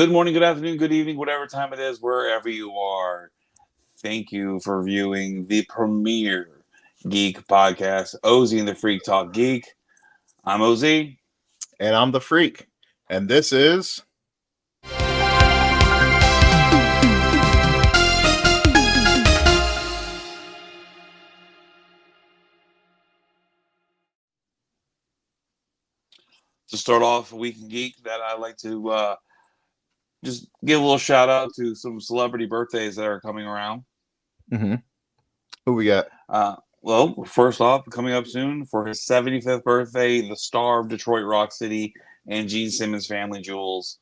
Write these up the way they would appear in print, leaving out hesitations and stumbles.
Good morning, good afternoon, good evening, whatever time it is, wherever you are. Thank you for viewing the premier Geek podcast, Ozzy and the Freak Talk Geek. I'm Ozzy. And I'm the Freak. And this is To start off Week in Geek, that I like to just give a little shout out to some celebrity birthdays that are coming around. Who we got? Well, first off, coming up soon for his 75th birthday, the star of Detroit Rock City and Gene Simmons Family Jewels,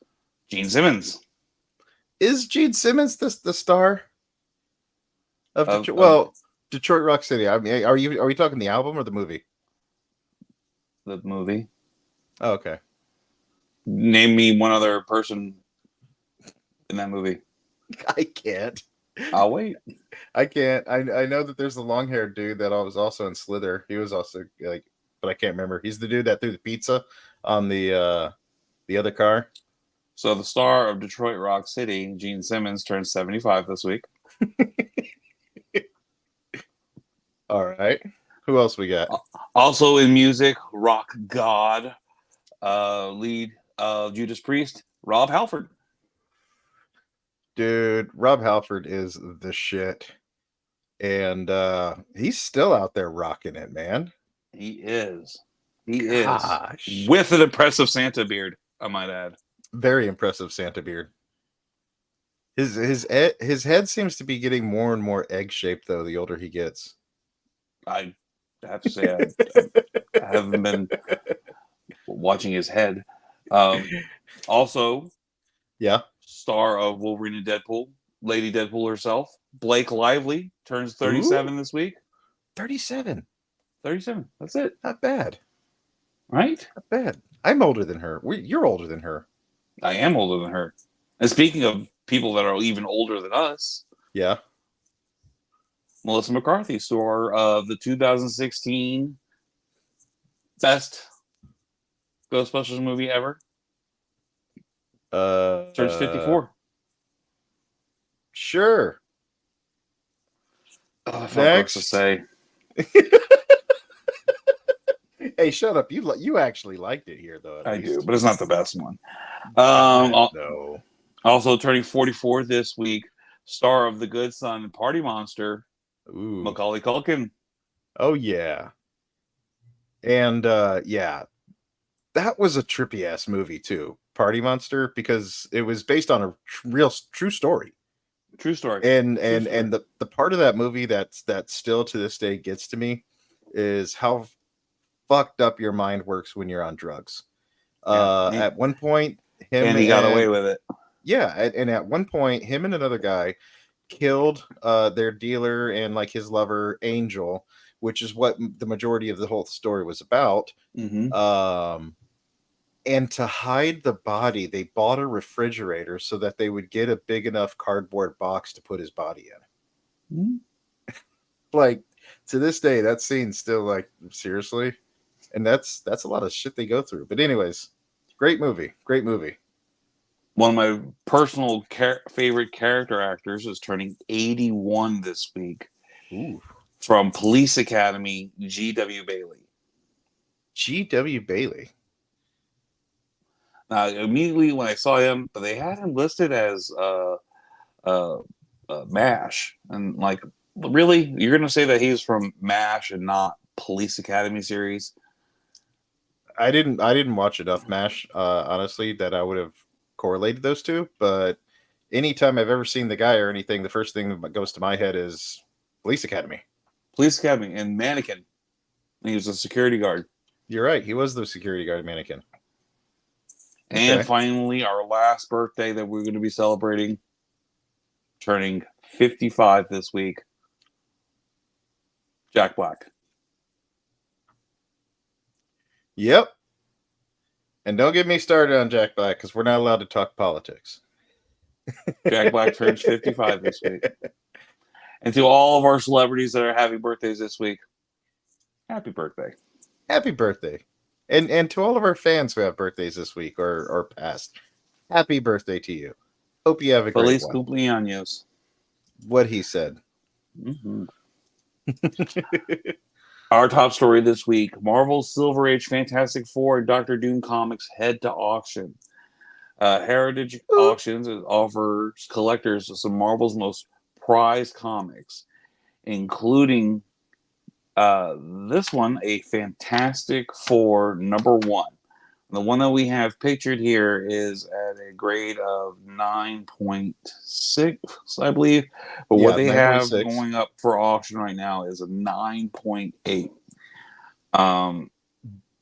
Gene Simmons. Is Gene Simmons the star of Detroit? Well, Detroit Rock City. I mean, are we talking the album or the movie? The movie. Oh, okay. Name me one other person in that movie. I can't. I'll wait. I can't. I know that there's the long-haired dude that was also in Slither. He was also but I can't remember. He's the dude that threw the pizza on the other car. So the star of Detroit Rock City, Gene Simmons, turned 75 this week. All right. Who else we got? Also in music, rock god, lead Judas Priest, Rob Halford. Dude, Rob Halford is the shit. And he's still out there rocking it, man. He is. Gosh. With an impressive Santa beard, I might add. Very impressive Santa beard. His head seems to be getting more and more egg-shaped, though, the older he gets. I have to say, I haven't been watching his head. Also, yeah, star of Wolverine and Deadpool, Lady Deadpool herself, Blake Lively, turns 37 this week. 37. 37. That's it. Not bad. Right? Not bad. I'm older than her. You're older than her. I am older than her. And speaking of people that are even older than us. Yeah. Melissa McCarthy, star of the 2016 best Ghostbusters movie ever. Turns 54. Sure. Oh, I felt gross to say. Hey, shut up! You actually liked it here, though. I do, but it's not the best one. No. Also turning 44 this week, star of The Good Son and Party Monster, Macaulay Culkin. Oh yeah, and yeah, that was a trippy ass movie too, Party Monster, because it was based on a true story. True story. And the part of that movie that still to this day gets to me is how fucked up your mind works when you're on drugs. At one point, he got away with it. Yeah, and at one point, him and another guy killed their dealer and like his lover Angel, which is what the majority of the whole story was about. Mm-hmm. And to hide the body, they bought a refrigerator so that they would get a big enough cardboard box to put his body in. Mm-hmm. Like, to this day, that scene's still like, seriously? And that's a lot of shit they go through. But anyways, great movie. One of my personal favorite character actors is turning 81 this week. Ooh. From Police Academy, G.W. Bailey. G.W. Bailey. Now, immediately when I saw him, but they had him listed as MASH. And like, really? You're going to say that he's from MASH and not Police Academy series? I didn't watch enough MASH, honestly, that I would have correlated those two. But anytime I've ever seen the guy or anything, the first thing that goes to my head is Police Academy. Police Academy and Mannequin. He was a security guard. You're right. He was the security guard Mannequin. And finally, our last birthday that we're going to be celebrating, turning 55 this week, Jack Black. Yep. And don't get me started on Jack Black because we're not allowed to talk politics. Jack Black turns 55 this week. And to all of our celebrities that are having birthdays this week, happy birthday. Happy birthday. And to all of our fans who have birthdays this week or past, Happy birthday to you. Hope you have a great Feliz one. cumpleaños. What he said. Mm-hmm. Our top story this week: Marvel's Silver Age Fantastic Four and Doctor Doom comics head to auction. Heritage Auctions offers collectors some Marvel's most prized comics, including this one, a Fantastic Four #1. The one that we have pictured here is at a grade of 9.6, I believe. But what Yeah, they have 9.6. going up for auction right now is a 9.8. Um,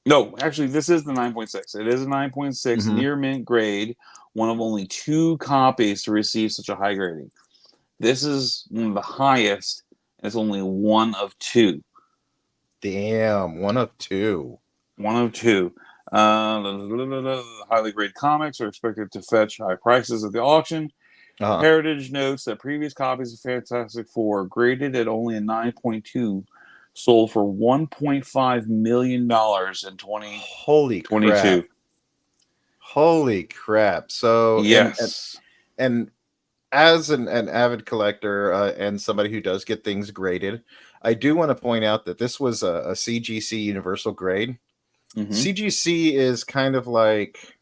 no, actually, this is the 9.6. It is a 9.6 Mm-hmm. near mint grade, one of only 2 copies to receive such a high grading. This is one of the highest, and it's only one of 2. Damn, one of 2. One of 2. Highly graded comics are expected to fetch high prices at the auction. Uh-huh. Heritage notes that previous copies of Fantastic Four, graded at only a 9.2, sold for $1.5 million in Holy crap. 2022. Holy crap. So Yes. and as an avid collector and somebody who does get things graded, I do want to point out that this was a CGC universal grade. Mm-hmm. CGC is kind of like,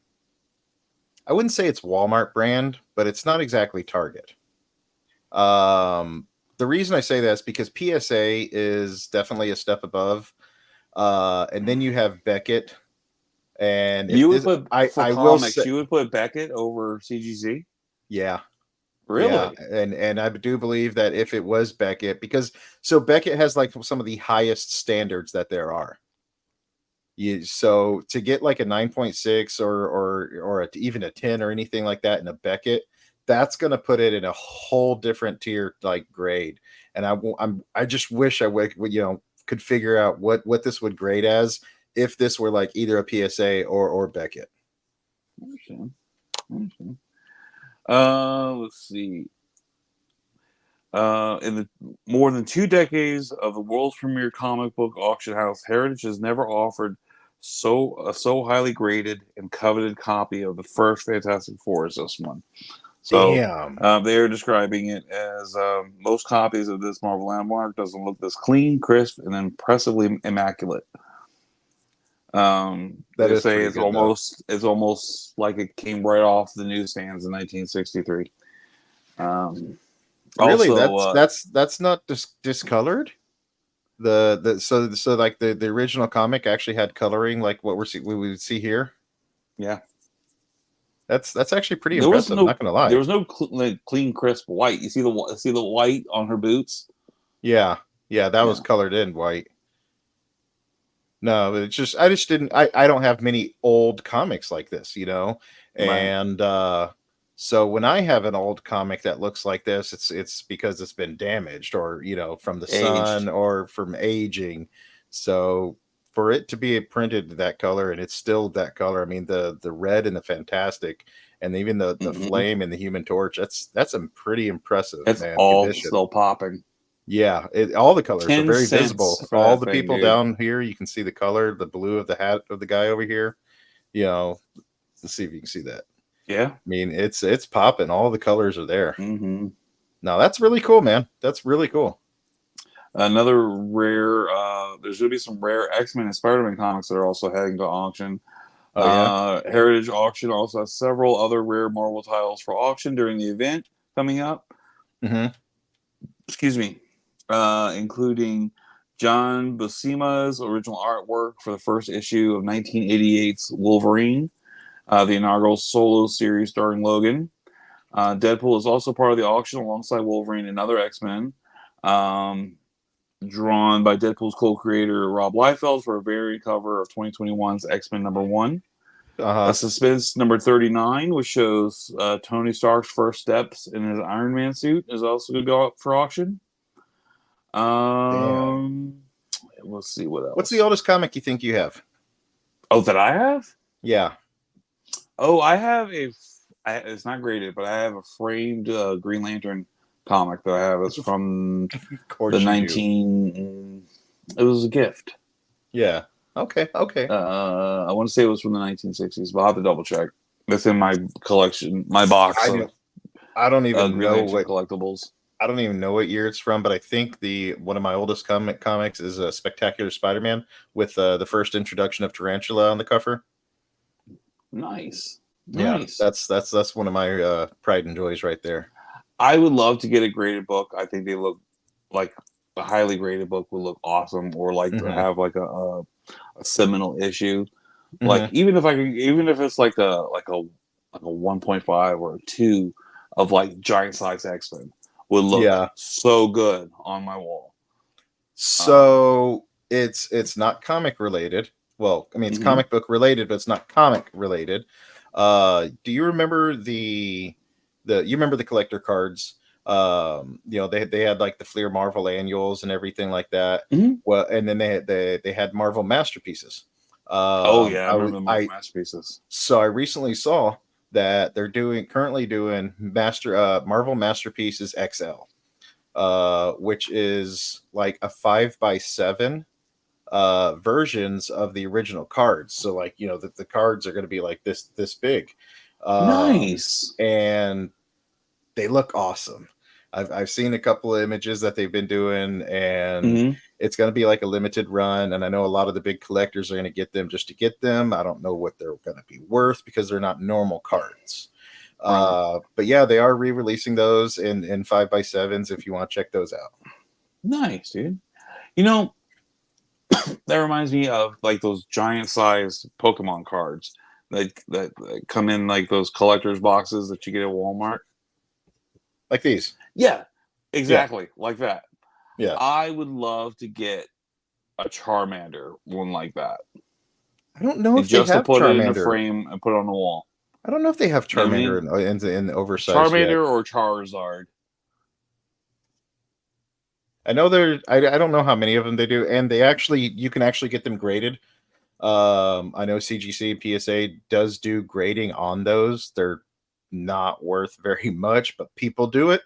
I wouldn't say it's Walmart brand, but it's not exactly Target. The reason I say that is because PSA is definitely a step above. And then you have Beckett. And if You would this, put, for I will comics, say, you would put Beckett over CGC? yeah, yeah, Really? and I do believe that if it was Beckett, because so Beckett has like some of the highest standards that there are. So to get like a 9.6 or even a 10 or anything like that in a Beckett, that's going to put it in a whole different tier like grade. And I just wish I would could figure out what this would grade as if this were like either a PSA or Beckett. Understand. Let's see. In the more than 2 decades of the world's premier comic book auction house, Heritage has never offered so highly graded and coveted copy of the first Fantastic Four as this one. So Damn. they are describing it as most copies of this Marvel landmark doesn't look this clean, crisp, and impressively immaculate. That They is say pretty good though. it's almost like it came right off the newsstands in 1963. Um, Really, also, that's not discolored. So like the original comic actually had coloring like what we would see here. yeah, That's actually pretty impressive. Not gonna lie. there was no clean, crisp white. You see the white on her boots. Yeah, yeah, that was Yeah, colored in white. No, it's just I just didn't. I don't have many old comics like this, right. and so when I have an old comic that looks like this, it's because it's been damaged or from the sun Aged. or from aging. So for it to be printed that color and it's still that color, I mean the red and the fantastic, and even the Mm-hmm. flame and the Human Torch, that's a pretty impressive It's man all condition. still popping. Yeah, all the colors are ten very cents visible. for All that the thing, people dude. down here, you can see the color, the blue of the hat of the guy over here. You know, let's see if you can see that. Yeah. I mean, it's popping. All the colors are there. Mm-hmm. Now that's really cool, man. That's really cool. Another rare. There's going to be some rare X-Men and Spider-Man comics that are also heading to auction. Oh yeah. Heritage Auction also has several other rare Marvel titles for auction during the event coming up. Mm-hmm. Excuse me, including John Buscema's original artwork for the first issue of 1988's Wolverine, the inaugural solo series starring Logan. Deadpool is also part of the auction alongside Wolverine and other X-Men. Um, Drawn by Deadpool's co-creator Rob Liefeld for a variant cover of 2021's X-Men #1. Uh A huh. Suspense #39, which shows Tony Stark's first steps in his Iron Man suit, is also going to go up for auction. Damn. Um, let's see what What's the else. oldest comic you think you have? Oh, that I have? Yeah. Oh, I have a. It's not graded, but I have a framed Green Lantern comic that I have. It's from Of the course you do. 19. It was a gift. Yeah. Okay. Okay. I want to say it was from the 1960s, but I'll have to double check. that's in my collection, my box I of do. I don't even Green know Lantern what collectibles. I don't even know what year it's from, but I think the one of my oldest comics is a Spectacular Spider-Man with the first introduction of Tarantula on the cover. Nice, Yeah, nice. that's one of my pride and joys right there. I would love to get a graded book. I think they look like a highly graded book would look awesome, or like to Hmm. have like a seminal issue. Like Hmm. even if I can, even if it's like a 1.5 or a 2 of like giant size X-Men would look Yeah. so good on my wall. Um, So it's not comic related. Well, I mean it's mhm. comic book related, but it's not comic related. Do you remember the you remember the collector cards? They had like the Fleer Marvel annuals and everything like that. Mhm. Well, and then they had Marvel masterpieces. Oh yeah, I I remember was the Marvel I masterpieces. So I recently saw that they're currently doing Marvel masterpieces XL, which is like a 5x7 versions of the original cards. So like the cards are going to be like this big, Nice. and they look awesome. I've seen a couple of images that they've been doing, and Hmm. it's going to be like a limited run. And I know a lot of the big collectors are going to get them just to get them. I don't know what they're going to be worth because they're not normal cards. Right. But yeah, they are re-releasing those in 5x7s if you want to check those out. Nice, dude. You know, that reminds me of like those giant sized Pokemon cards that come in like those collector's boxes that you get at Walmart. Like these. Yeah, Yeah, exactly like that. yeah. I would love to get a Charmander one like that, I don't know and if they just to have put it in a Charmander. frame and put it on the wall. I don't know if they have You know what I Charmander mean? in oversized yet. Charmander or Charizard. I know I don't know how many of them they do, and you can actually get them graded. I know CGC and PSA does do grading on those. They're not worth very much, but people do it.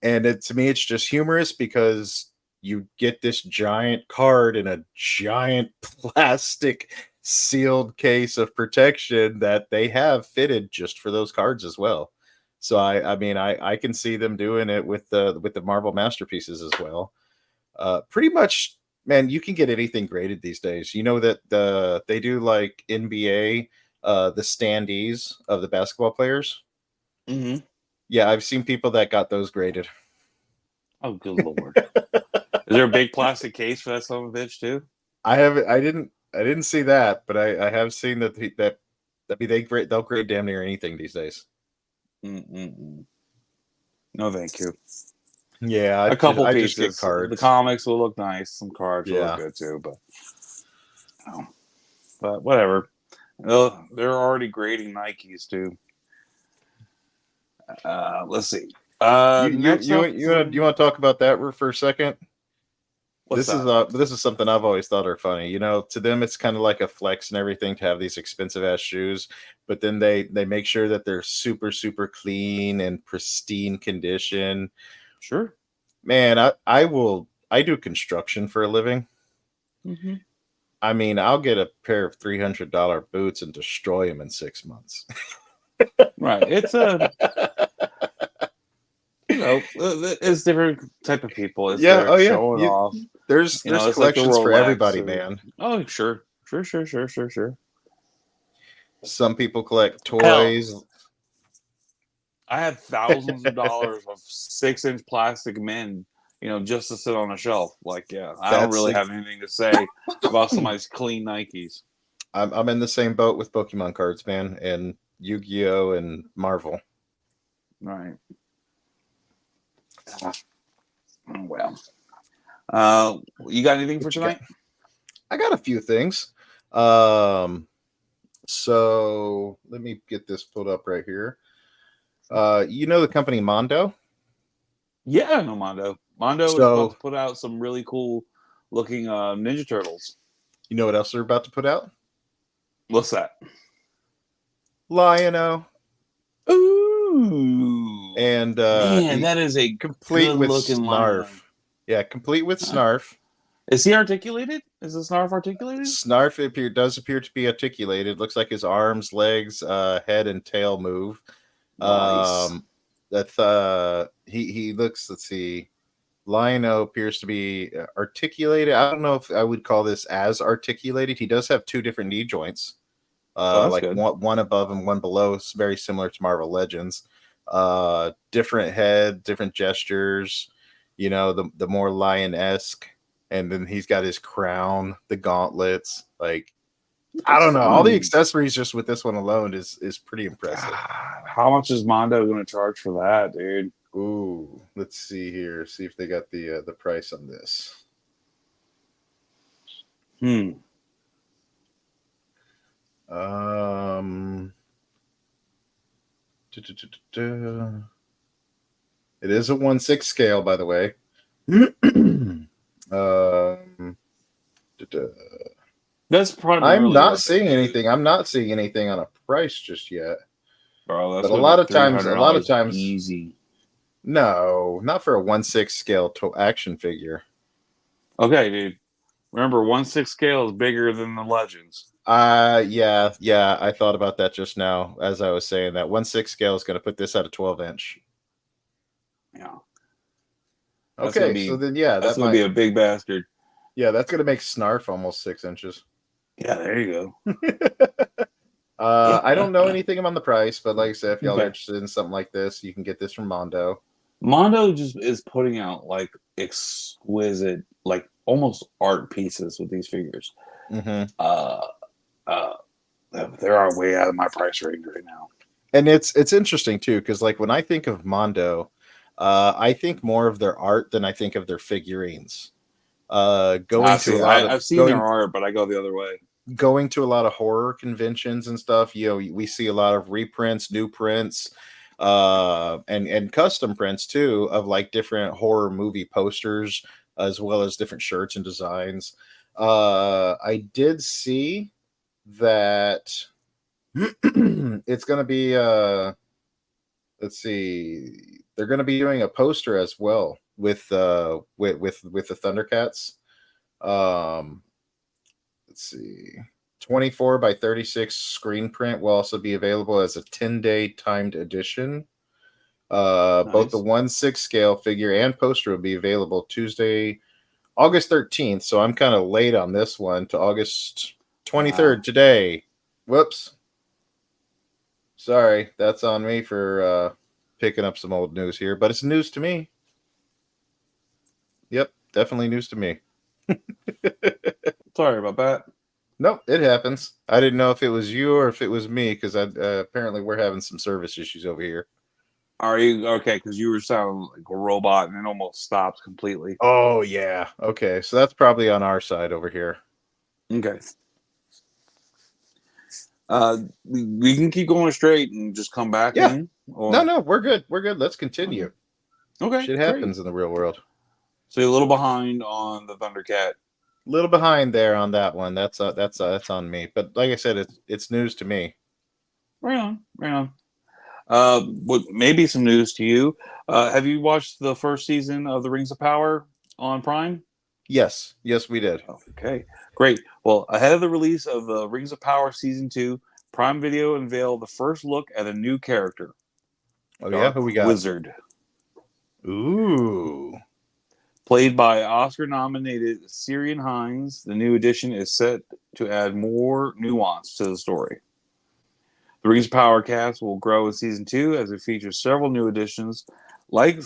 And to me, it's just humorous because you get this giant card in a giant plastic sealed case of protection that they have fitted just for those cards as well. So I mean I can see them doing it with the Marvel masterpieces as well. Pretty much, man, you can get anything graded these days. You know that they do like NBA, the standees of the basketball players. Mm-hmm. Yeah, I've seen people that got those graded. Oh, good lord! Is there a big plastic case for that son of a bitch too? I haven't. I didn't see that, but I have seen that. I mean, they'll grade damn near anything these days. Mm-mm-mm. No, thank you. Yeah, A couple I just get pieces. The cards. comics will look nice. Some cards will look Yeah, good too, oh, but whatever. They're already grading Nikes too. Let's see. Next up, you want to talk about that for a second? what's that? This is something I've always thought are funny. You know, to them it's kind of like a flex and everything to have these expensive ass shoes, but then they make sure that they're super clean and pristine condition. Sure. Man, I do construction for a living. Hmm. I mean, I'll get a pair of $300 boots and destroy them in 6 months. Right. It's it's different type of people. It's Yeah, they're oh yeah. showing off. There's It's like the collections for Rolex. everybody, man. Oh, sure, sure. Some people collect Hell, toys. I have thousands of dollars of 6-inch plastic men, just to sit on a shelf. Like, yeah, I don't That's really have anything to say about somebody's clean Nikes. I'm in the same boat with Pokemon cards, man, and Yu-Gi-Oh and Marvel. Right. Oh, well. You got anything for What you got? tonight? I got a few things. Um, so let me get this pulled up right here. You know the company Mondo? Yeah, no, Mondo. Mondo is about So to put out some really cool looking Ninja Turtles. you know what else they're about to put out? What's that? Lion-O Ooh, and man, that is a complete good with looking lion. Snarf. Yeah, complete with Snarf. Is he articulated? Is the Snarf articulated? Does appear to be articulated. Looks like his arms, legs, head, and tail move. Nice. That's he looks. Let's see. Lion-O appears to be articulated. I don't know if I would call this as articulated. He does have two different knee joints, Oh, that's like good. one above and one below. It's very similar to Marvel Legends. Different head, different gestures. You know, the more lion-esque, and then he's got his crown, the gauntlets. Like, I That's don't know, all the fun. accessories just with this one alone is pretty impressive. God, how much is Mondo going to charge for that, dude? Ooh, let's see here. See if they got the price on this. Hmm. Um, duh, duh, duh, duh, duh. It is a 1/6 scale, by the way. Duh, duh. That's I'm primarily not what they seeing do, anything. I'm not seeing anything on a price just yet. bro. That's But going to be a lot of $300 times, easy. no, not for a 1/6 scale to action figure. Okay, dude. Remember, 1/6 scale is bigger than the Legends. Yeah. I thought about that just now as I was saying that 1/6 scale is going to put this at a 12-inch. Yeah, that's going to Okay, so be then yeah, that's that going to be might a big bastard. that's going to make Snarf almost 6 inches. Yeah, there you I don't know go. anything about the price, but like I said, if y'all are Okay. interested in something like this, you can get this from Mondo. Mondo just is putting out like exquisite, like almost art pieces with these figures. Hmm. Uh, uh, they are way out of my price range right now. And it's interesting too, because like when I think of Mondo, I think more of their art than I think of their figurines. I Going to a see. lot of I've seen their art, but I go the other way. going to a lot of horror conventions and stuff, you know, we see a lot of reprints, new prints, and custom prints too of like different horror movie posters as well as different shirts and designs. I did see that it's going to be let's see, they're going to be doing a poster as well with the Thundercats. Um, let's see, 24 by 36 screen print will also be available as a 10-day timed edition. Both the Nice. 1/6 scale figure and poster will be available Tuesday, August 13th. So I'm kind of late on this one to August 23rd Wow. today. Whoops. Sorry, that's on me for picking up some old news here, but it's news to me. Yep, definitely news to me. Sorry about that. Nope, it happens. I didn't know if it was you or if it was me because apparently we're having some service issues over here. Are you okay? Because you were sounding like a robot and it almost stopped completely. Oh yeah. Okay, so that's probably on our side over here. Okay. We can keep going straight and just come back Yeah. in, No, or no, we're good. We're good. Let's okay, continue. okay, Shit great. happens in the real world. So you're a little behind on the Thundercat. A little behind there on that one. That's on me. But like I said, it's news to me. Right on, right on. What maybe some news to you? Have you watched the first season of the Rings of Power on Prime? Yes, yes, we did. Okay, great. Well, ahead of the release of the Rings of Power season 2, Prime Video unveiled the first look at a new character, Oh yeah, Dark who we got? Wizard. Ooh. Played by Oscar nominated Syrian Hines, the new edition is set to add more nuance to the story. The Rings of Power cast will grow in season 2 as it features several new additions like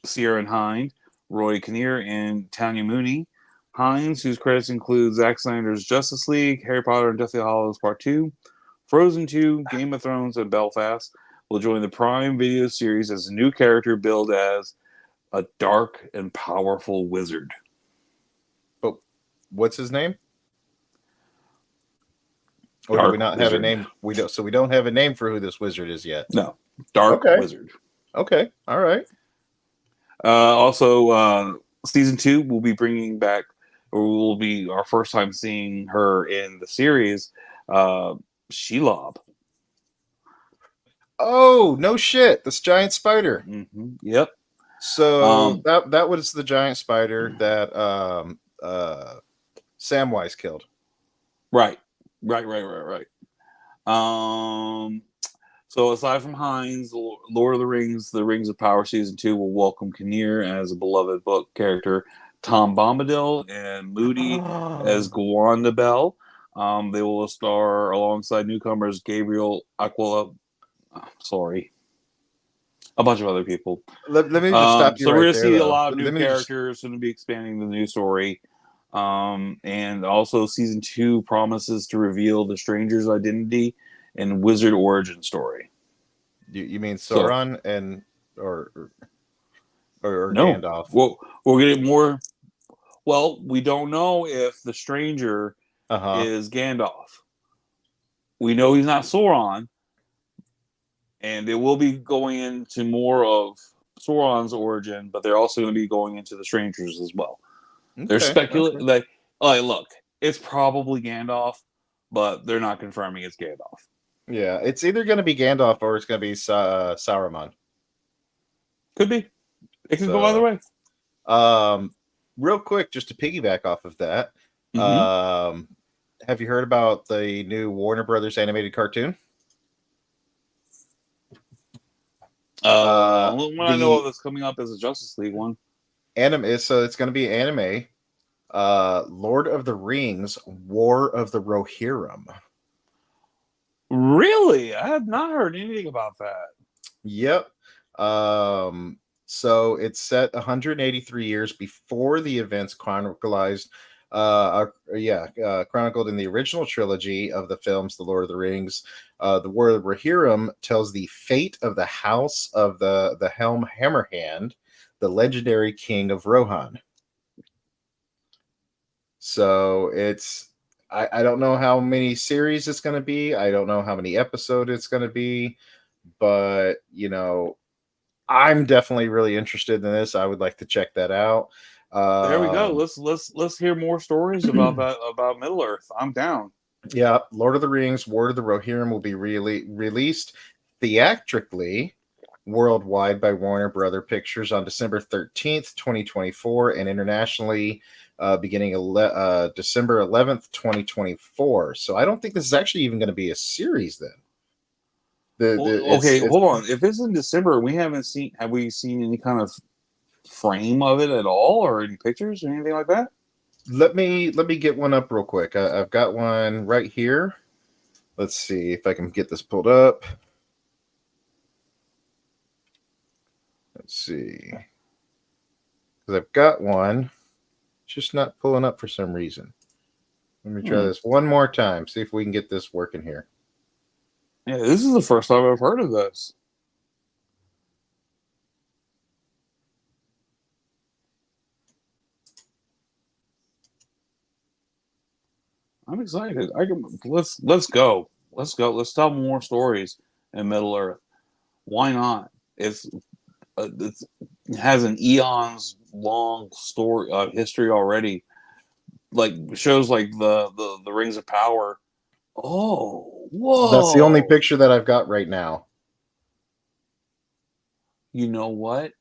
Syrian Hines, Roy Kinnear, and Tanya Mooney. Hines, whose credits include Zack Snyder's Justice League, Harry Potter and Deathly Hallows Part 2, Frozen 2, Game of Thrones, and Belfast, will join the Prime Video series as a new character billed as a dark and powerful wizard. But what's his name? Or do we Dark not have a Wizard. name? We don't. So we don't have a name for who this wizard is yet. No, Dark Okay. Wizard. Okay. All right. Also, season 2 will be bringing back, or will be our first time seeing her in the series, Shelob. Oh no shit! This giant spider. Yep. So Um, that was the giant spider that Samwise killed. Right. Right. So aside from Hines, Lord of the Rings, The Rings of Power season 2 will welcome Kinnear as a beloved book character, Tom Bombadil and Moody as Gwanda Bell. They will star alongside newcomers Gabriel Aquila. Sorry, a bunch of other people. Let me just stop you So we're right gonna there, see a though. lot of new Let me just. characters. Going to be expanding the new story. And also season 2 promises to reveal the stranger's identity and wizard origin story. You mean So Sauron and or or no, Gandalf? well, we're getting more. Well, we don't know if the stranger Uh huh. is Gandalf. We know he's not Sauron, and they will be going into more of Sauron's origin, but they're also going to be going into the strangers as well. There's Okay. Okay. speculating look, it's probably Gandalf, but they're not confirming it's Gandalf. Yeah, it's either going to be Gandalf or it's going to be Saruman. Could be. It could go either So, way. um, real quick, just to piggyback off of that, Mm-hmm. have you heard about the new Warner Brothers animated cartoon? What I know of The that's coming up is a Justice League one. anime is so it's going to be anime. Lord of the Rings, War of the Rohirrim. Really? I have not heard anything about that. Yep. So it's set 183 years before the events chronicled in the original trilogy of the films, The Lord of the Rings. The War of the Rohirrim tells the fate of the House of the Helm Hammerhand, the legendary king of Rohan. So I don't know how many series it's going to be. I don't know how many episodes it's going to be, but I'm definitely really interested in this. I would like to check that out. There we go. Um, Let's hear more stories about that about Middle Earth. I'm down. yeah, Lord of the Rings, War of the Rohirrim will be really released theatrically worldwide by Warner Brother Pictures on December 13th, 2024, and internationally beginning December 11th, 2024. So I don't think this is actually even going to be a series then. Okay, It's hold on. If it's in December, have we seen any kind of frame of it at all, or any pictures or anything like that? let me get one up real quick. I've got one right here. Let's see if I can get this pulled up. Let's see. Because I've got one. It's just not pulling up for some reason. Let me try Hmm. this one more time. See if we can get this working here. Yeah, this is the first time I've heard of this. I'm excited. I can let's go. Let's go. Let's tell more stories in Middle Earth. Why not? It has an eons long story history already. Like shows like the Rings of Power. Oh, That's the only whoa! picture that I've got right now. You know what?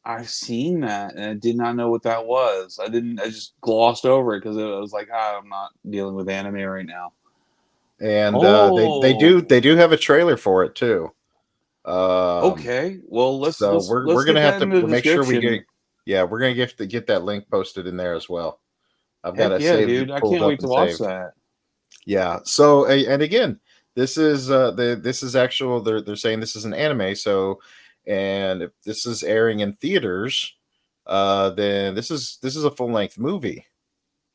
I've seen that and I did not know what that was. I didn't. I just glossed over it because it was like, I'm not dealing with anime right now. And they do Oh, have a trailer for it too. okay. Well, So we're let's gonna get have that to in the make sure we description. get. Yeah, we're gonna get that link posted in there as well. I've got Heck it yeah, saved, dude! I pulled can't up wait to and watch saved. that. Yeah. So and again, this is actual. They're saying this is an anime. So, and if this is airing in theaters, then this is a full length movie.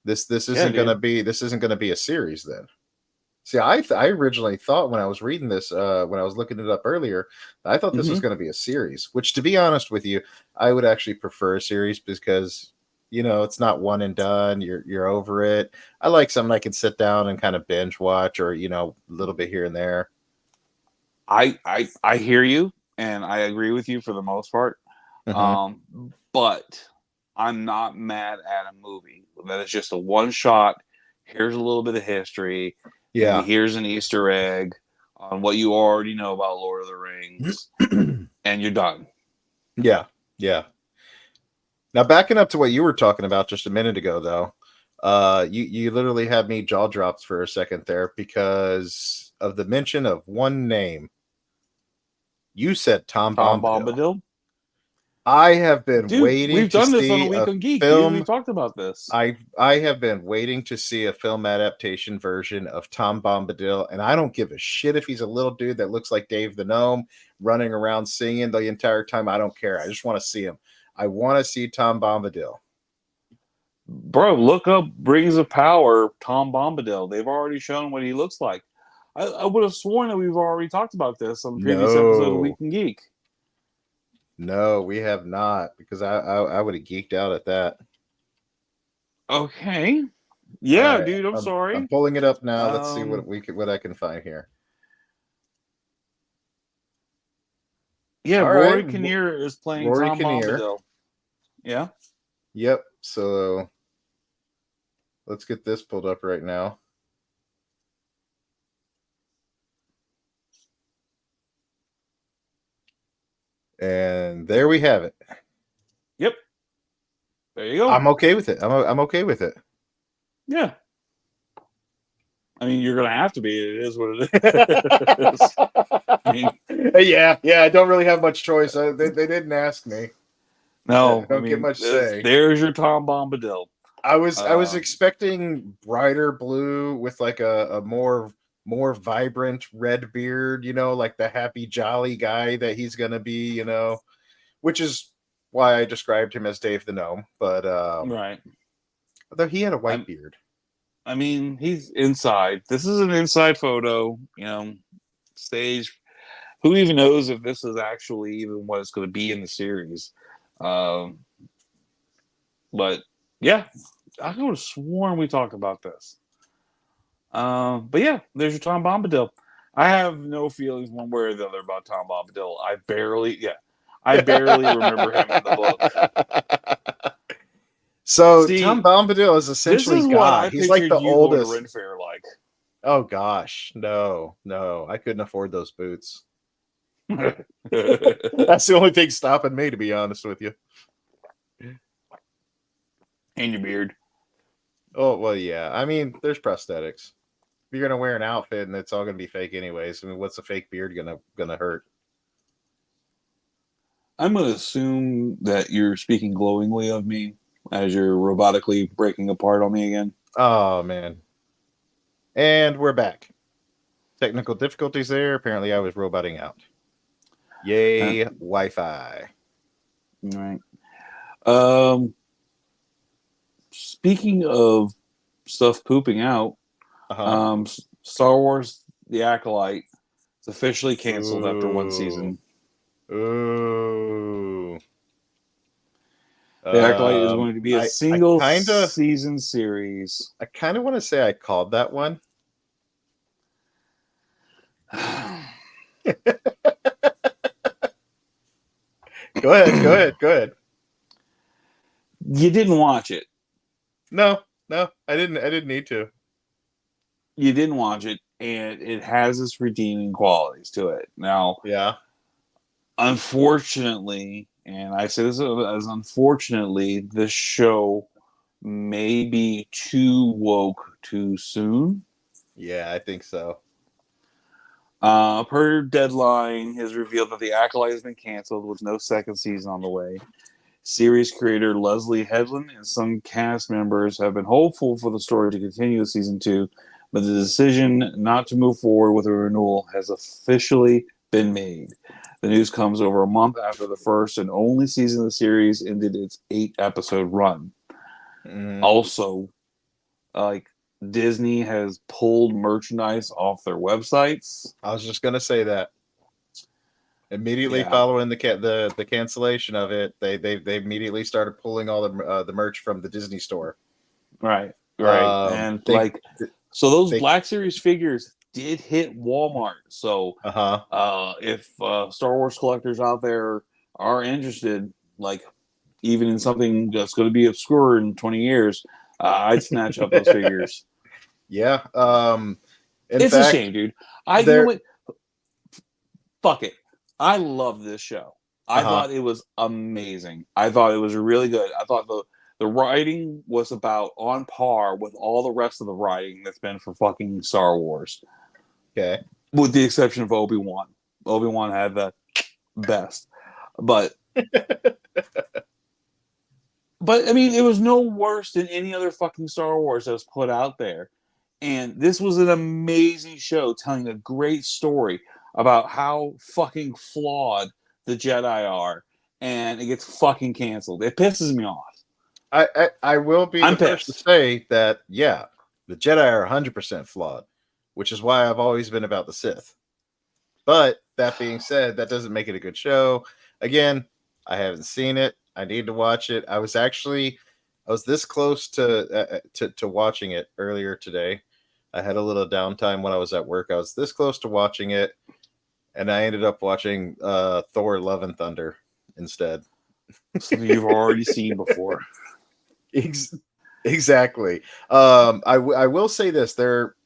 This Yeah, isn't gonna dude. be this isn't gonna be a series then. See, I originally thought when I was reading this, when I was looking it up earlier, I thought this was Hmm. going to be a series. Which, to be honest with you, I would actually prefer a series because it's not one and done. You're over it. I like something I can sit down and kind of binge watch, or a little bit here and there. I hear you, and I agree with you for the most part. Hmm. But I'm not mad at a movie that is just a one shot. Here's a little bit of history. Maybe Yeah, here's an Easter egg on what you already know about Lord of the Rings, and you're done. yeah, yeah. Now backing up to what you were talking about just a minute ago, though. You literally had me jaw drops for a second there because of the mention of one name. You said Tom Tom Bombadil. Bombadil. I have been Dude, waiting we've to done this on a see week a on Geek, dude. We film. talked about this. I have been waiting to see a film adaptation version of Tom Bombadil, and I don't give a shit if he's a little dude that looks like Dave the Gnome running around singing the entire time. I don't care. I just want to see him. I want to see Tom Bombadil. Bro, look up Rings of Power, Tom Bombadil. They've already shown what he looks like. I would have sworn that we've already talked about this on the previous episode of Week No, in Geek. no, we have not because I would have geeked out at that. Okay. All Yeah, right, dude, I'm I'm sorry. pulling it up now. Let's see Um, what I can find here. yeah, All right, Rory Kinnear is playing Rory Tom Kinnear. Bombadil. Yeah. Yep. So let's get this pulled up right now. And there we have it. Yep. There you go. I'm okay with it. I'm okay with it. Yeah. I mean, you're gonna have to be. It is what it is. I mean, Yeah. I don't really have much choice. They didn't ask me. I no. I don't get mean, much say. there's your Tom Bombadil. I was Um, expecting brighter blue with like a more vibrant red beard. Like the happy jolly guy that he's gonna be. Which is why I described him as Dave the Gnome. But right. although he had a white I'm. beard. I mean, he's inside. This is an inside photo. Stage. Who even knows if this is actually even what it's going to be in the series? Um, but yeah, I could have sworn we talked about this. But yeah, there's your Tom Bombadil. I have no feelings one way or the other about Tom Bombadil. I barely remember him in the book. So Tom See, Bombadil is this essentially is what God. I He's like pictured the you going to oldest. Ren Fair like. Oh gosh, no, I couldn't afford those boots. And That's the only thing stopping me, to be honest with you. your beard. Oh well, yeah. I mean, there's prosthetics. If you're gonna wear an outfit and it's all gonna be fake anyways, I mean, what's a fake beard gonna hurt? I'm going to assume that you're speaking glowingly of me as you're robotically breaking apart on me again. Oh man. And we're back. Technical difficulties there. Apparently, I was roboting out. Uh, Yay, Wi-Fi. all right. Um, Speaking of stuff pooping out, Uh huh. Star Wars: The Acolyte is officially canceled after one Ooh. season. Ooh. The Acolyte is going to be a I single kind of season series. I kind of want to say I called that one. Go ahead. You didn't watch it. No, I didn't need to. You didn't watch it, and it has its redeeming qualities to it. Now, Yeah. unfortunately, and I say this as unfortunately, this show may be too woke too soon. Yeah, I think so. Per deadline, has revealed that The Acolyte has been canceled with no second season on the way. Series creator Leslie Headland and some cast members have been hopeful for the story to continue with season two, but the decision not to move forward with a renewal has officially been made. The news comes over a month after the first and only season of the series ended its 8 episode run. Mm, Also, like Disney has pulled merchandise off their websites. I was just gonna say that. Immediately Yeah, following the cancellation of it, they immediately started pulling all the merch from the Disney store. right. And They like, so those they Black Series figures did hit Walmart. So uh-huh. if Star Wars collectors out there are interested, like even in something that's going to be obscure in 20 years, I'd snatch up those figures. Yeah. In It's a fact, shame, dude. You know there what? Fuck it. I love this show. I uh-huh. thought it was amazing. I thought it was really good. I thought The writing was about on par with all the rest of the writing that's been for fucking Star Wars, Okay. with the exception of Obi-Wan. Obi-Wan had the best, but I mean, it was no worse than any other fucking Star Wars that was put out there. And this was an amazing show telling a great story about how fucking flawed the Jedi are. And it gets fucking canceled. It pisses me off. I will be I'm the first to pissed. say that, yeah, the Jedi are 100% flawed, which is why I've always been about the Sith. But that being said, that doesn't make it a good show. Again, I haven't seen it. I need to watch it. I was this close to watching it earlier today. I had a little downtime when I was at work. I was this close to watching it, and I ended up watching Thor: Love and Thunder instead. Something you've already seen before. Exactly. I will say this: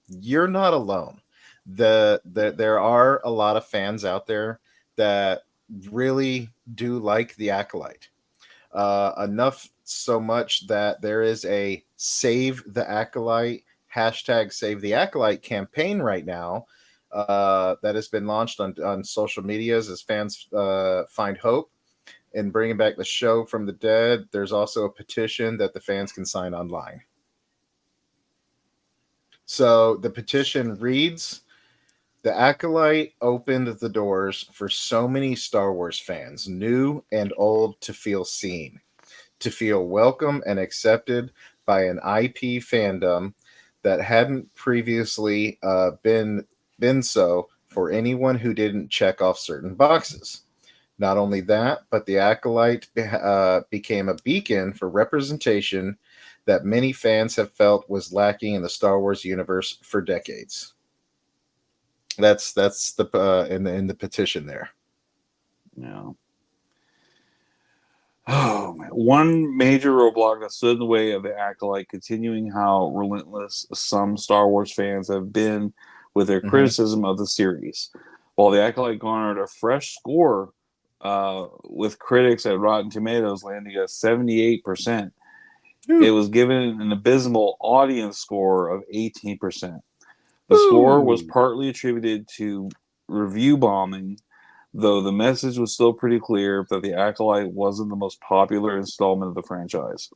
you're not alone. There are a lot of fans out there that really do like the Acolyte. Enough so much that there is a Save the Acolyte hashtag Save the Acolyte campaign right now that has been launched on social medias as fans find hope in bringing back the show from the dead. There's also a petition that the fans can sign online. So the petition reads: The Acolyte opened the doors for so many Star Wars fans, new and old, to feel seen, to feel welcome and accepted by an IP fandom that hadn't previously been so for anyone who didn't check off certain boxes. Not only that, but the Acolyte became a beacon for representation that many fans have felt was lacking in the Star Wars universe for decades. That's the in the petition there. Yeah. Oh man. One major roadblock that stood in the way of the Acolyte continuing how relentless some Star Wars fans have been with their Mm-hmm. criticism of the series. While the Acolyte garnered a fresh score with critics at Rotten Tomatoes landing at 78%, it was given an abysmal audience score of 18%. The score was Ooh. partly attributed to review bombing, though the message was still pretty clear that The Acolyte wasn't the most popular installment of the franchise.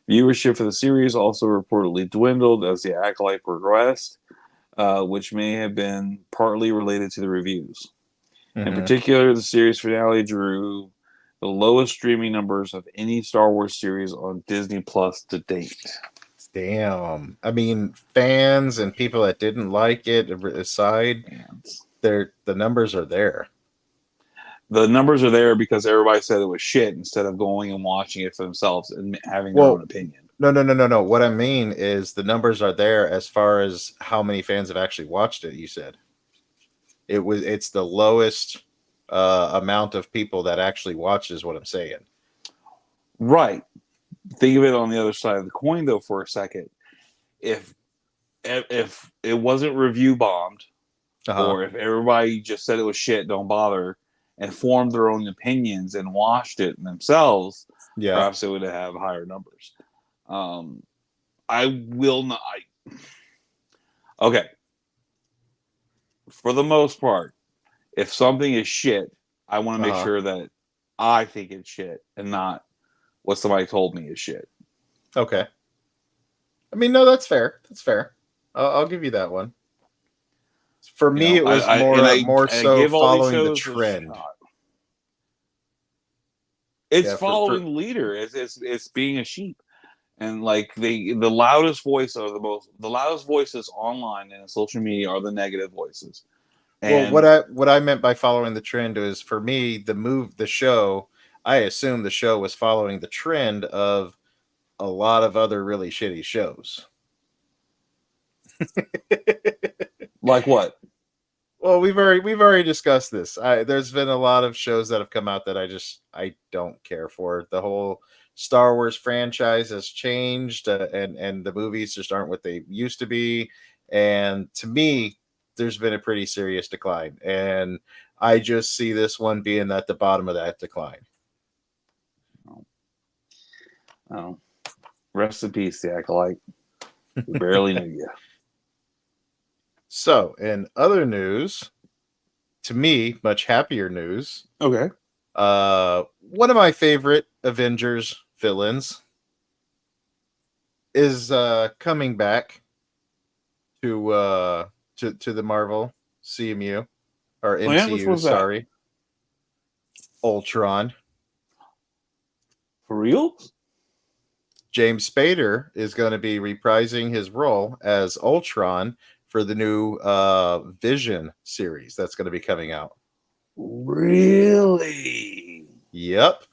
Viewership for the series also reportedly dwindled as The Acolyte progressed, which may have been partly related to the reviews. In Mm-hmm. particular, the series finale drew the lowest streaming numbers of any Star Wars series on Disney Plus to date. Damn. I mean, fans and people that didn't like it aside, And the numbers are there. the numbers are there because everybody said it was shit instead of going and watching it for themselves and having their own Well, opinion. no. What I mean is the numbers are there as far as how many fans have actually watched it. You said it's the lowest amount of people that actually watched is what I'm saying. Right. Think of it on the other side of the coin, though, for a second. If it wasn't review bombed, Uh huh. or if everybody just said it was shit, don't bother, and formed their own opinions and watched it themselves, Yeah. perhaps it would have higher numbers. Um, I will not. Okay, for the most part, if something is shit, I want to Uh make huh. sure that I think it's shit and not what somebody told me is shit. Okay. I mean, no, that's fair. That's fair. I'll give you that one. For You me, know, it was and more I so give all these following the shows a trend. shot. It's Yeah. following the leader. It's being a sheep, and like the loudest voice or the loudest voices online and social media are the negative voices. Well, And what I meant by following the trend is for me the show. I assume the show was following the trend of a lot of other really shitty shows. like what? Well, we've already discussed this. There's been a lot of shows that have come out that I don't care for. The whole Star Wars franchise has changed, and the movies just aren't what they used to be. And to me, there's been a pretty serious decline, and I just see this one being at the bottom of that decline. Oh, oh. Rest in peace, the acolyte. We barely knew you. So, in other news, to me, much happier news. Okay. One of my favorite Avengers villains is coming back to to the Marvel CMU or Oh yeah, which MCU. was that? Sorry, Ultron. For real? James Spader is going to be reprising his role as Ultron for the new Vision series that's going to be coming out. Really? Yep.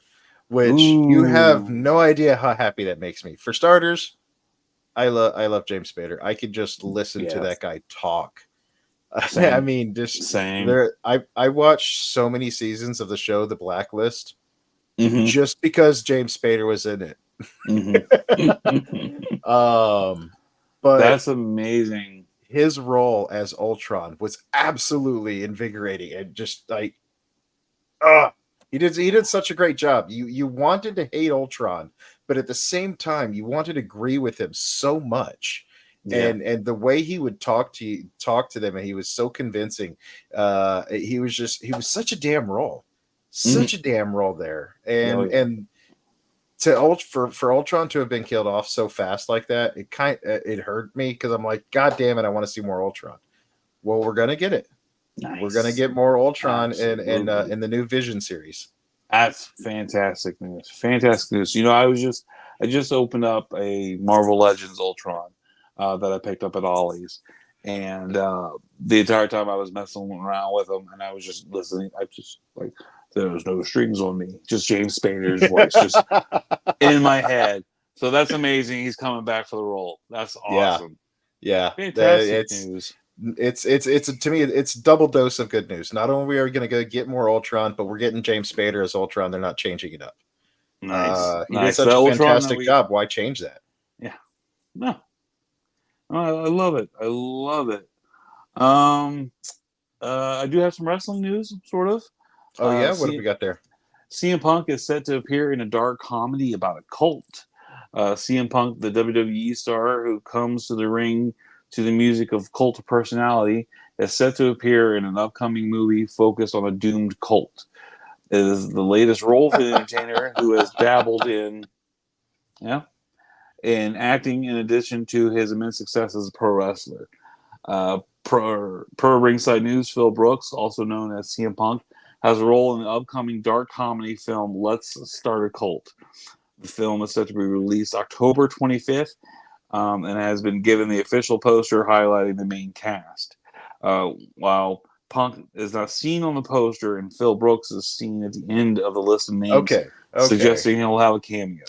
Which you have Ooh. no idea how happy that makes me. For starters, I love James Spader. I could just listen to Yeah. that guy talk. I Same. mean, just Same. there. I watched so many seasons of the show The Blacklist Mm-hmm. just because James Spader was in it. Mm-hmm. But That's amazing. his role as Ultron was absolutely invigorating and just like ah, he did such a great job. You wanted to hate Ultron, but at the same time you wanted to agree with him so much. Yeah. And the way he would talk to them, and he was so convincing. He was such a damn role, Mm-hmm. such a damn role there. Oh And yeah. for Ultron to have been killed off so fast like that, it hurt me because I'm like, God damn it, I want to see more Ultron. Well, we're gonna get it. We're gonna Nice. get more Ultron Absolutely. in the new Vision series. That's fantastic news. Fantastic news. I just opened up a Marvel Legends Ultron that I picked up at Ollie's, and the entire time I was messing around with them, and I was just listening. I just like there was no strings on me, just James Spader's voice just in my head. So that's amazing. He's coming back for the role. That's Yeah, awesome. yeah. Fantastic news. It's to me it's double dose of good news. Not only are we going to go get more Ultron, but we're getting James Spader as Ultron. They're not changing it up. Nice, He did nice. That such a Ultron that fantastic we, job. Why change that? yeah, no, I love it. I love it. Um, I do have some wrestling news, sort of. Oh yeah, what have C- we got there? CM Punk is set to appear in a dark comedy about a cult. CM Punk, the WWE star who comes to the ring to the music of cult personality, is set to appear in an upcoming movie focused on a doomed cult. It is the latest role for the entertainer who has dabbled in, yeah, in acting in addition to his immense success as a pro wrestler. Per Ringside News, Phil Brooks, also known as CM Punk, has a role in the upcoming dark comedy film Let's Start a Cult. The film is set to be released October 25th and has been given the official poster highlighting the main cast. While Punk is not seen on the poster, and Phil Brooks is seen at the end of the list of names, Okay, okay, suggesting he'll have a cameo.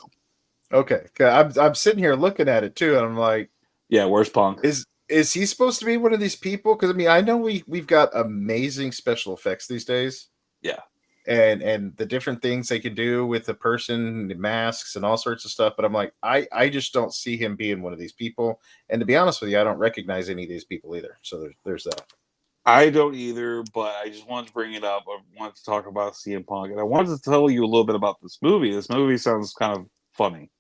okay. 'Kay, I'm sitting here looking at it too, and I'm like, Yeah, where's Punk? is he supposed to be one of these people? Because I mean, I know we've got amazing special effects these days, Yeah. and the different things they can do with the person, the masks, and all sorts of stuff. But I'm like, I just don't see him being one of these people. And to be honest with you, I don't recognize any of these people either. So there's that. I don't either, but I just wanted to bring it up. I wanted to talk about CM Punk, and I wanted to tell you a little bit about this movie. This movie sounds kind of funny.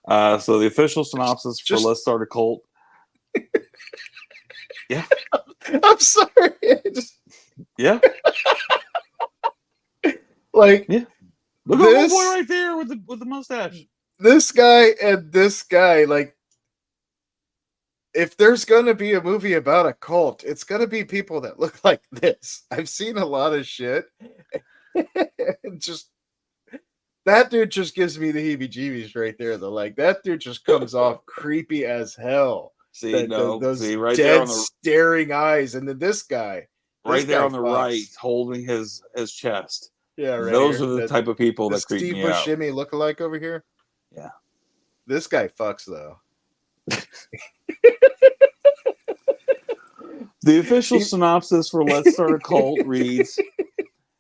So the official synopsis for Just Let's Start a Cult. Yeah, I'm sorry. yeah, Like yeah. Look at my boy this right there with the mustache. this guy and this guy, like if there's gonna be a movie about a cult, it's gonna be people that look like this. I've seen a lot of shit. And just that dude just gives me the heebie-jeebies right there. Though, like that dude just comes off creepy as hell. See, no, Those see right there dead on the staring eyes, and then this right there guy on the right, fucks. holding his chest. Yeah, right Those are here. the That type of people that this creep Steve me out. Buscemi lookalike over here. Yeah. This guy fucks though. The official He, synopsis for Let's Start a Cult reads: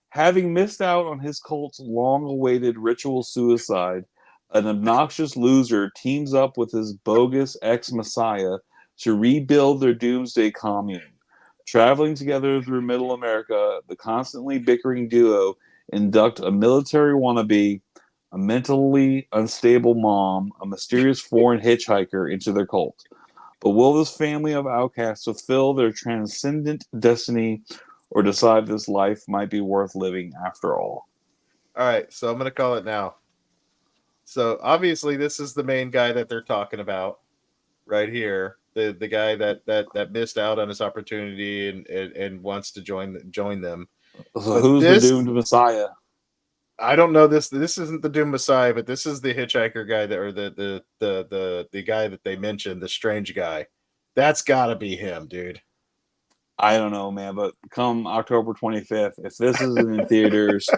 having missed out on his cult's long-awaited ritual suicide, an obnoxious loser teams up with his bogus ex-messiah to rebuild their doomsday commune. Traveling together through Middle America, the constantly bickering duo induct a military wannabe, a mentally unstable mom, a mysterious foreign hitchhiker into their cult. But will this family of outcasts fulfill their transcendent destiny or decide this life might be worth living after all? All right, so I'm gonna call it now. So obviously, this is the main guy that they're talking about right here. The guy that missed out on his opportunity and wants to join them. So But who's the this, doomed Messiah? I don't know this. This isn't the Doom Messiah, but this is the hitchhiker guy that, or the guy that they mentioned, the strange guy. That's got to be him, dude. I don't know, man, but come October 25th, if this isn't in theaters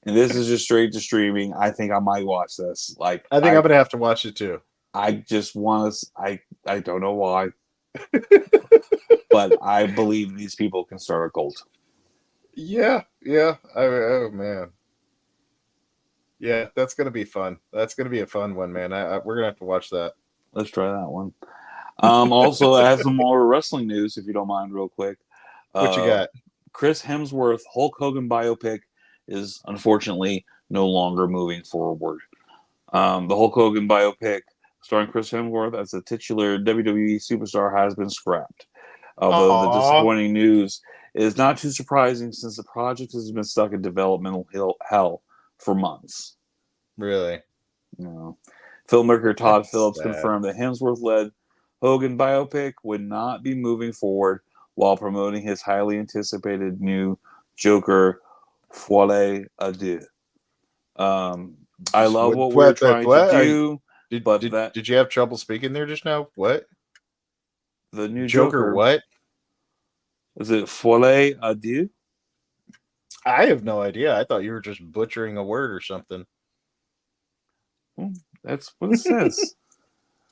and this is just straight to streaming, I think I might watch this. Like I think I'm gonna have to watch it too. I just want to. I don't know why, but I believe these people can start a cult. Yeah, yeah. Oh man, yeah. That's gonna be fun. That's gonna be a fun one, man. We're gonna have to watch that. Let's try that one. Also, I have some more wrestling news, if you don't mind, real quick. What you Uh, got? Chris Hemsworth Hulk Hogan biopic is unfortunately no longer moving forward. The Hulk Hogan biopic starring Chris Hemsworth as the titular WWE superstar has been scrapped. Although the Aw, disappointing news is not too surprising since the project has been stuck in developmental hell for months. really? You know, filmmaker Todd That's Phillips sad. confirmed that Hemsworth-led Hogan biopic would not be moving forward while promoting his highly anticipated new Joker Folie à Deux. Um, I love what we're trying to What? do, Did but did that did you have trouble speaking there just now? What? the new Joker? Joker What? is it Folie à Deux? I have no idea. I thought you were just butchering a word or something. Well, that's what it says.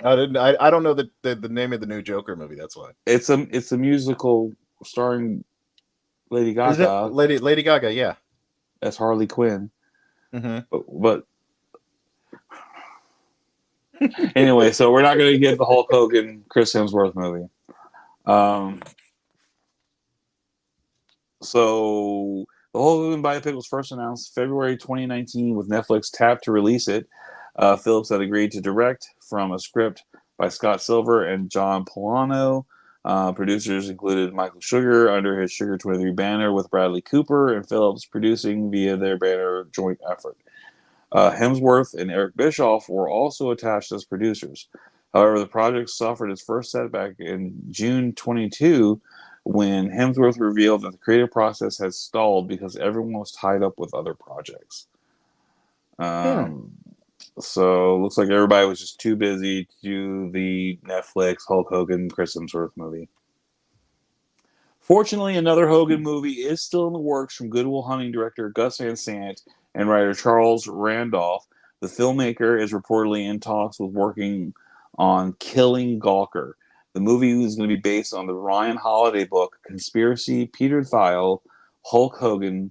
I didn't. I don't know the name of the new Joker movie. That's why. It's a musical starring Lady Is it Gaga Lady Gaga? Yeah. as Harley Quinn. Mm-hmm. But anyway, so we're not going to get the Hulk Hogan Chris Hemsworth movie. Um, so the Hulk Hogan biopic was first announced February 2019 with Netflix tapped to release it. Phillips had agreed to direct from a script by Scott Silver and John Polano. Producers included Michael Sugar under his Sugar 23 banner with Bradley Cooper and Phillips producing via their banner joint effort. Hemsworth and Eric Bischoff were also attached as producers. However, the project suffered its first setback in June 22 when Hemsworth revealed that the creative process had stalled because everyone was tied up with other projects. Hmm. Um, so looks like everybody was just too busy to do the Netflix Hulk Hogan Chris Hemsworth movie. Fortunately, another Hogan movie is still in the works from Good Will Hunting director Gus Van Sant and writer Charles Randolph. The filmmaker is reportedly in talks with working on Killing Gawker. The movie is going to be based on the Ryan Holiday book Conspiracy, Peter Thiel, Hulk Hogan,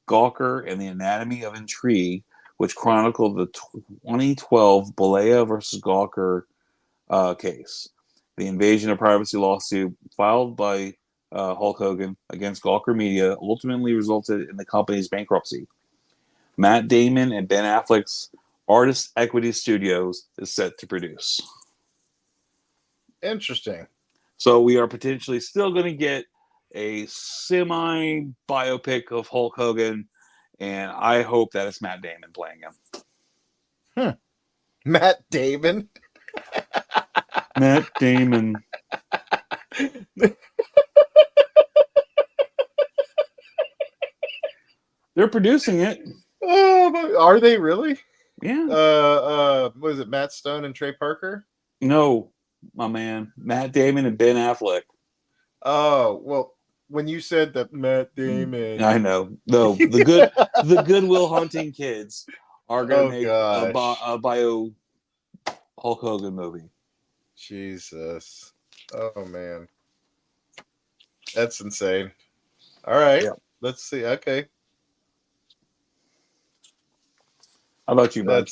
Gawker, and the Anatomy of Intrigue, which chronicled the 2012 Balea versus Gawker case. The invasion of privacy lawsuit filed by Hulk Hogan against Gawker Media ultimately resulted in the company's bankruptcy. Matt Damon and Ben Affleck's Artist Equity Studios is set to produce. Interesting. So we are potentially still going to get a semi biopic of Hulk Hogan, and I hope that it's Matt Damon playing him. Hmm. Matt Damon. Matt Damon. They're producing it. Oh, are they really? Yeah. What is it? Matt Stone and Trey Parker? No, my man. Matt Damon and Ben Affleck. Oh, well, when you said that Matt Damon. I know. No, the Goodwill Hunting kids are gonna Oh make gosh. a bio Hulk Hogan movie. Jesus. Oh man. That's insane. All right. Yeah. Let's see. Okay. How about you, bud?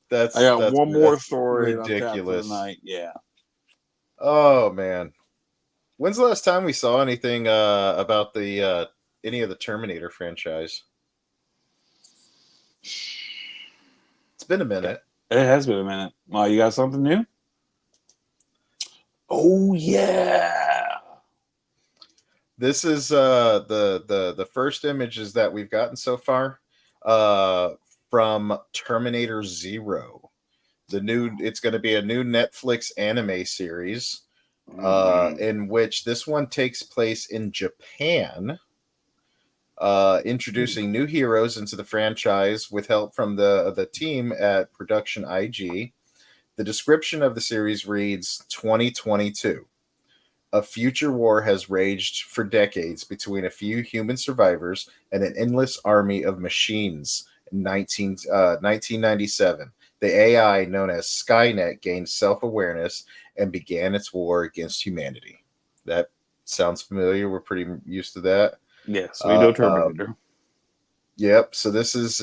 That's I got one more that's story and I'm tapped for the ridiculous. night. Yeah. Oh man. When's the last time we saw anything about the any of the Terminator franchise? It's It's been a It minute. has been a minute. You got something new? Oh yeah. This is the first images that we've gotten so far uh, from Terminator Zero. The new it's going to be a new Netflix anime series Mm. in which this one takes place in Japan, introducing new heroes into the franchise with help from the team at Production IG. The description of the series reads 2022. A future war has raged for decades between a few human survivors and an endless army of machines. In 1997, the AI known as Skynet gained self awareness and began its war against humanity. That sounds familiar. We're pretty used to that. Yes, we Uh, know uh, Terminator. yep. So this is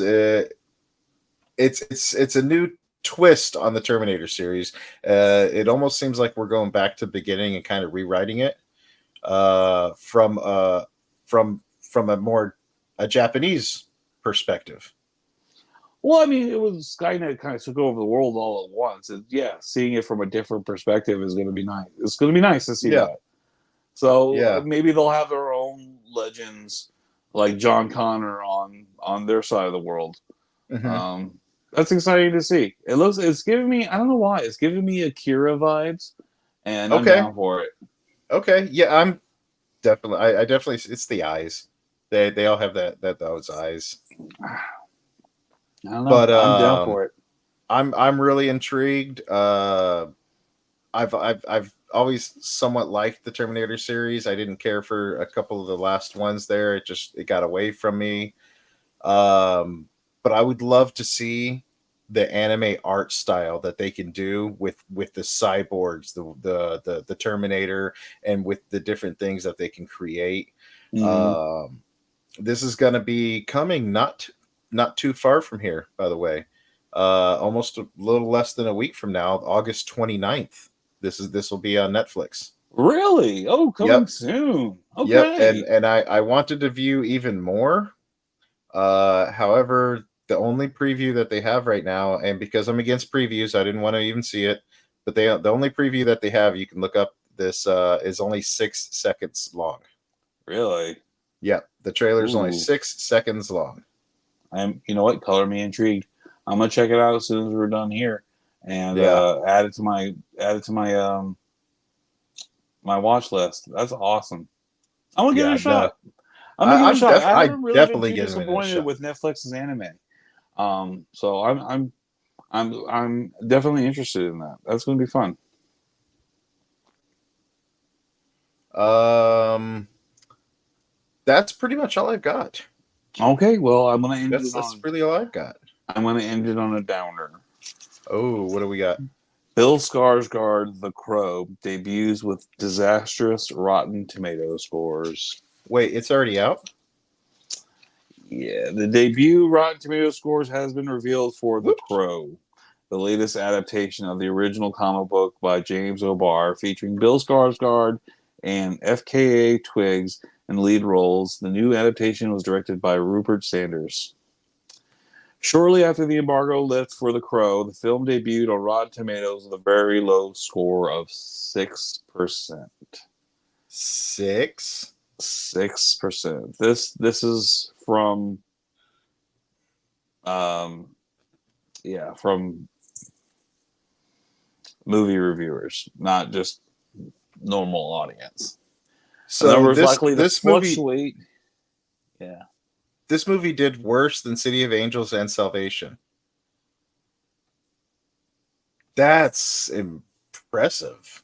it's a new twist on the Terminator series. It almost seems like we're going back to the beginning and kind of rewriting it from from a more a Japanese perspective. Well, I mean, it was Skynet kind of took over the world all at once, and yeah, seeing it from a different perspective is going to be nice. It's going to be nice to see Yeah, that. So yeah, maybe they'll have their own legends, like John Connor on their side of the world. hmm Um, that's exciting to see. It's giving me, I don't know why, it's giving me Akira vibes, and I'm okay, down for it. okay, yeah. I'm definitely, I definitely, it's the eyes. They all have those eyes. I don't know. But I'm down for it. I'm really intrigued. I've always somewhat liked the Terminator series. I didn't care for a couple of the last ones there. It got away from me. Um, but I would love to see the anime art style that they can do with the cyborgs, the Terminator, and with the different things that they can create. Mm. Um, this is going to be coming not too far from here, by the way. Almost a little less than a week from now, August 29th. This will be on Netflix. Really? Oh, coming Yep. soon. Yep. Okay. And I wanted to view even more. However, the only preview that they have right now, and because I'm against previews, I didn't want to even see it. But the only preview that they have, you can look up this is only 6 seconds long. Really? Yep, the trailer is only Ooh. 6 seconds long. You know what? Color me intrigued. I'm gonna check it out as soon as we're done here, and Yeah, add it to my watch list. That's awesome. I'm gonna give it yeah. a No, shot. I'm gonna give it a shot. I I haven't really been definitely too giving it a disappointed shot. with Netflix's anime. So I'm definitely interested in that. That's gonna be fun. Um, that's pretty much all I've got. Okay, well I'm gonna end it That's on really all I've got. a downer. Oh, what do we got? Bill Skarsgård, The Crow, debuts with disastrous Rotten Tomato scores. Wait, it's already out. Yeah, the debut Rotten Tomato scores has been revealed for The Whoops. Crow, the latest adaptation of the original comic book by James O'Barr, featuring Bill Skarsgård and FKA Twigs in lead roles. The new adaptation was directed by Rupert Sanders. Shortly after the embargo lifted for The Crow, the film debuted on Rotten Tomatoes with a very low score of 6%. 6. 6%. This is from um from movie reviewers, not just normal audience. The So number is likely to fluctuate. Yeah. this movie did worse than City of Angels and Salvation. That's impressive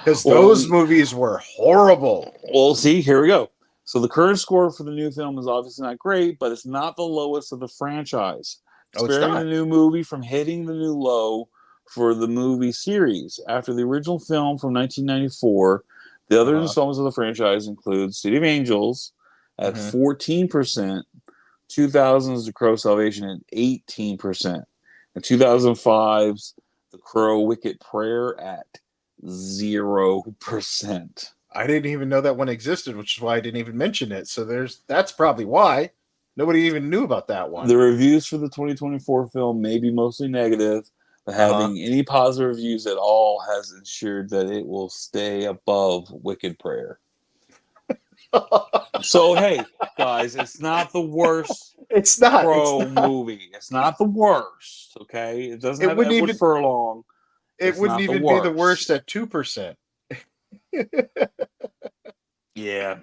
because Well, those movies were horrible. see, here we go. So the current score for the new film is obviously not great, but it's not the lowest of the franchise, Oh, it's sparing the not. new movie from hitting the new low for the movie series. After the original film from 1994, the Uh other huh. installments of the franchise include City of Angels at hmm 14%, 2000's The Crow Salvation at 18%, and 2005's The Crow Wicked Prayer at 0%. I didn't even know that one existed, which is why I didn't even mention it. So that's probably why. Nobody even knew about that one. The reviews for the 2024 film may be mostly negative, but having any positive reviews at all has ensured that it will stay above Wicked Prayer. So hey, guys, it's not the worst It's not. Crow movie. It's not the worst. Okay, it doesn't It have wouldn't Edward even. Furlong. It It's wouldn't not the even be the worst worst. at 2%. Yeah.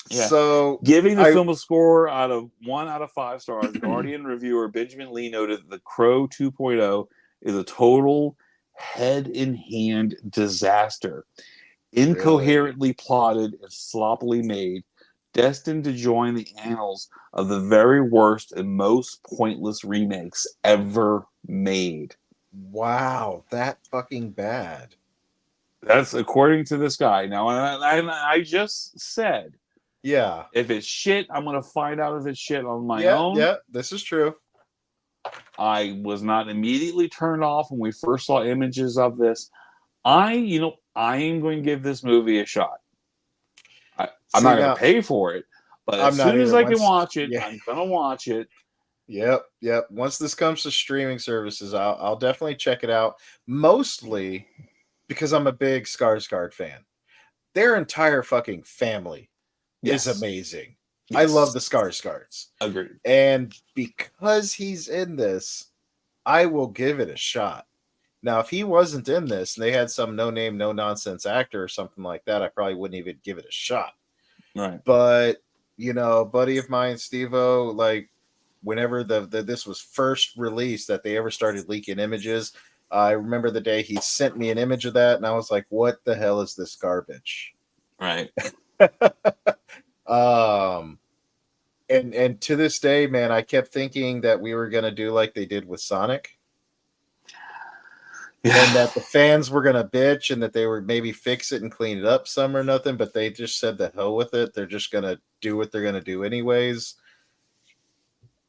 Yeah. So Giving the I film a score out of 1 out of 5 stars, Guardian reviewer Benjamin Lee noted that The Crow 2.0 is a total head in hand disaster, really. incoherently plotted and sloppily made, destined to join the annals of the very worst and most pointless remakes ever made. Wow, that fucking bad. That's according to this guy. Now, I just said, Yeah. if it's shit, I'm going to find out if it's shit on my Yeah, own. yeah, this is true. I was not immediately turned off when we first saw images of this. I am going to give this movie a shot. I'm See not going to now, pay for it, but I'm as not soon as either. I can Once watch it, yeah, I'm going to watch it. yep. Once this comes to streaming services, I'll definitely check it out. Mostly because I'm a big Skarsgård fan. Their entire fucking family is Yes. amazing. I love Yes. the Skarsgårds. Agreed. And because he's in this, I will give it a shot. Now, if he wasn't in this and they had some no name, no nonsense actor or something like that, I probably wouldn't even give it a shot. Right. But, a buddy of mine, Steve-O, like whenever this was first released, that they ever started leaking images, I remember the day he sent me an image of that, and I was like, what the hell is this garbage? Right. um and to this day, man, I kept thinking that we were gonna do like they did with Sonic, and Yeah. that the fans were gonna bitch and that they would maybe fix it and clean it up some or nothing, but they just said the hell with it. They're just gonna do what they're gonna do anyways.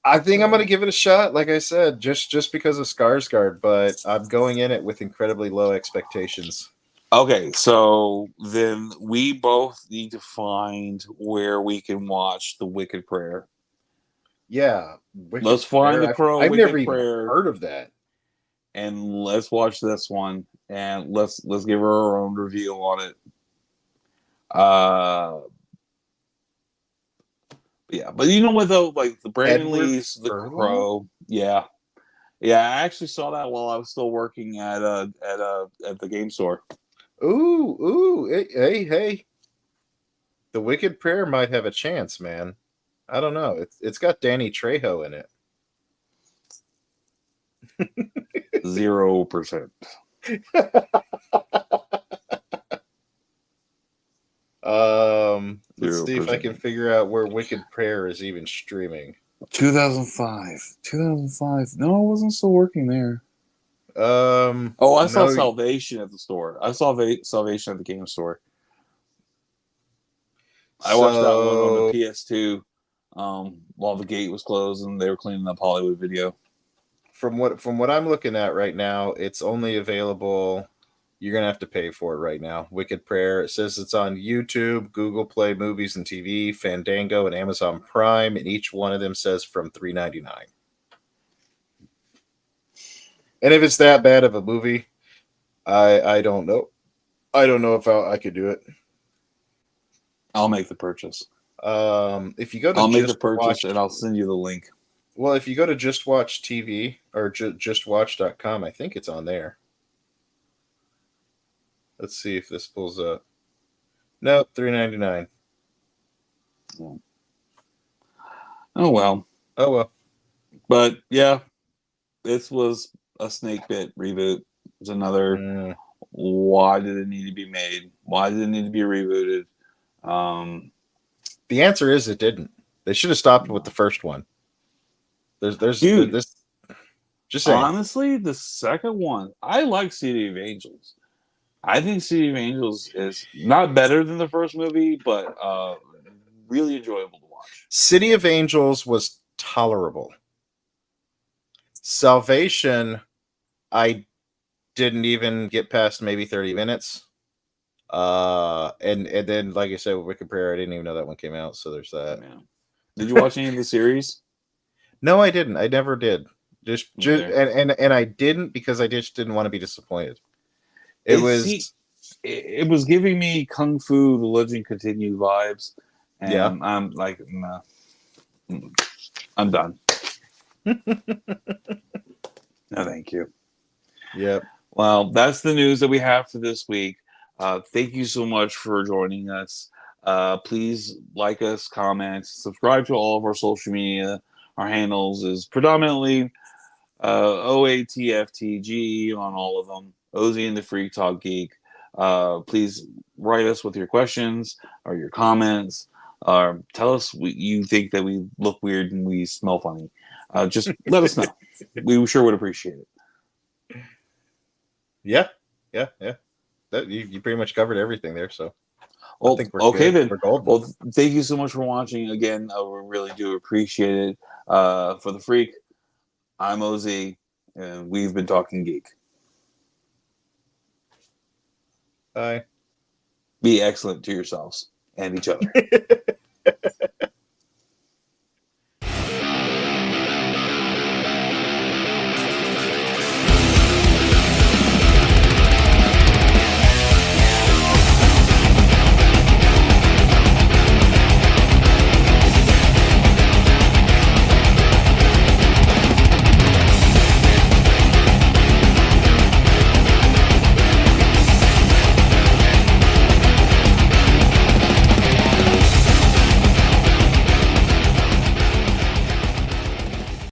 I think I'm gonna give it a shot, like I said, just because of Skarsgård, but I'm going in it with incredibly low expectations. Okay, so then we both need to find where we can watch the Wicked Prayer. Yeah, Let's Wicked find Prayer. the Crow I've never Wicked even Prayer heard of that. and let's watch this one and let's give her our own review on it. Uh yeah, but you know what though, like the Brandon Edward Lee's The Furlong? Crow, yeah. Yeah, I actually saw that while I was still working at the game store. Ooh, hey. The Wicked Prayer might have a chance, man. I don't know. It's got Danny Trejo in it. 0%. Let's Zero see if I can percent. figure out where Wicked Prayer is even streaming. 2005. 2005. No, I wasn't still working there. Oh, I saw No. Salvation at the store. I saw Salvation at the game store. I watched that one on the So PS2 while the gate was closed and they were cleaning up Hollywood Video. from what I'm looking at right now, it's only available. You're gonna have to pay for it right now. Wicked Prayer. It says it's on YouTube, Google Play Movies and TV, Fandango, and Amazon Prime, and each one of them says from $3.99. And if it's that bad of a movie, I don't know. I don't know if I could do it. I'll make the purchase. If you go to I'll make the just purchase and watch, I'll send you the link. well, if you go to just watch TV or justwatch.com, I think it's on there. Let's see if this pulls up. Nope, $3.99. Oh well. Oh well. But yeah, this was a snake bit reboot. It's another. Mm. Why did it need to be made? Why did it need to be rebooted? The answer is it didn't. They should have stopped with the first one. Dude, This. Just saying. honestly, the second one, I like City of Angels. I think City of Angels is not better than the first movie, but really enjoyable to watch. City of Angels was tolerable. Salvation, I didn't even get past maybe 30 minutes. And then like I said with Wicked Prayer, I didn't even know that one came out, so there's that. Yeah. Did you watch any of the series? No, I didn't. I never did. Just Okay. and I didn't because I just didn't want to be disappointed. It It see, was it was giving me Kung Fu: The Legend Continue vibes, yeah. and I'm like, nah, I'm done. No, thank you. Yep. Well, that's the news that we have for this week. Thank you so much for joining us. Please like us, comment, subscribe to all of our social media. Our handles is predominantly OATFTG on all of them. Ozzy and the Freak Talk Geek. Please write us with your questions or your comments. Tell us you think that we look weird and we smell funny. Just let us know. We sure would appreciate it. Yeah. Yeah. Yeah. That you pretty much covered everything there, so I Well, think we're okay good. then. We're golden. Well, thank you so much for watching again. We really do appreciate it. For the Freak, I'm OZ, and we've been talking geek. Bye. Be excellent to yourselves and each other.